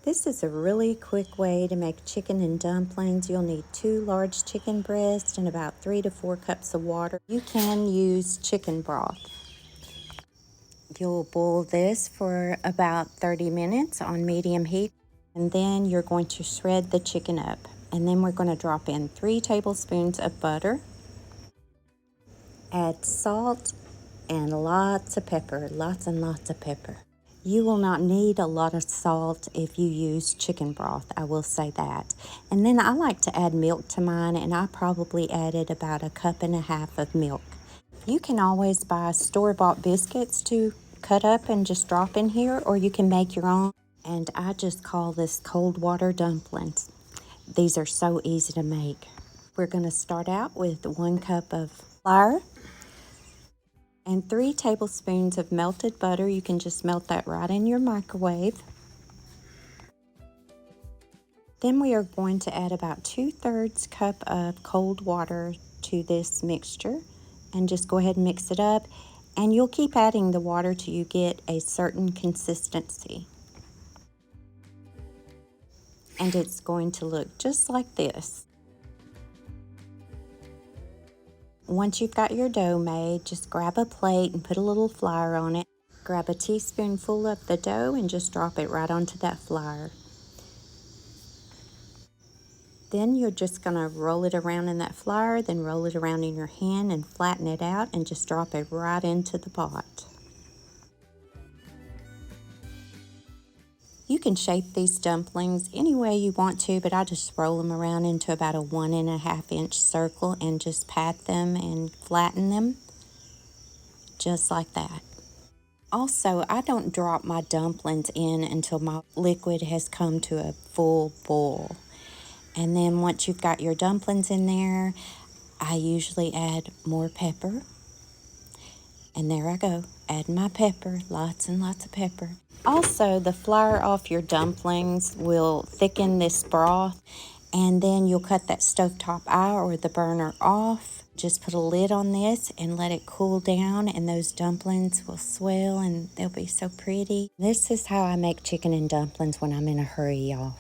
This is a really quick way to make chicken and dumplings. You'll need 2 large chicken breasts and about 3 to 4 cups of water. You can use chicken broth. You'll boil this for about 30 minutes on medium heat, and then you're going to shred the chicken up. And then we're going to drop in 3 tablespoons of butter, add salt, and lots of pepper, lots and lots of pepper. You will not need a lot of salt if you use chicken broth, I will say that. And then I like to add milk to mine, and I probably added about 1.5 cups of milk. You can always buy store-bought biscuits to cut up and just drop in here, or you can make your own. And I just call this cold water dumplings. These are so easy to make. We're going to start out with 1 cup of flour and 3 tablespoons of melted butter. You can just melt that right in your microwave. Then we are going to add about 2/3 cup of cold water to this mixture and just go ahead and mix it up. And you'll keep adding the water till you get a certain consistency. And it's going to look just like this. Once you've got your dough made, just grab a plate and put a little flour on it. Grab a teaspoonful of the dough and just drop it right onto that flour. Then you're just going to roll it around in that flour, then roll it around in your hand and flatten it out and just drop it right into the pot. You can shape these dumplings any way you want to, but I just roll them around into about a 1.5 inch circle and just pat them and flatten them, just like that. Also, I don't drop my dumplings in until my liquid has come to a full boil. And then once you've got your dumplings in there, I usually add more pepper. And there I go, add my pepper, lots and lots of pepper. Also, the flour off your dumplings will thicken this broth, and then you'll cut that stovetop eye or the burner off. Just put a lid on this and let it cool down, and those dumplings will swell and they'll be so pretty. This is how I make chicken and dumplings when I'm in a hurry, y'all.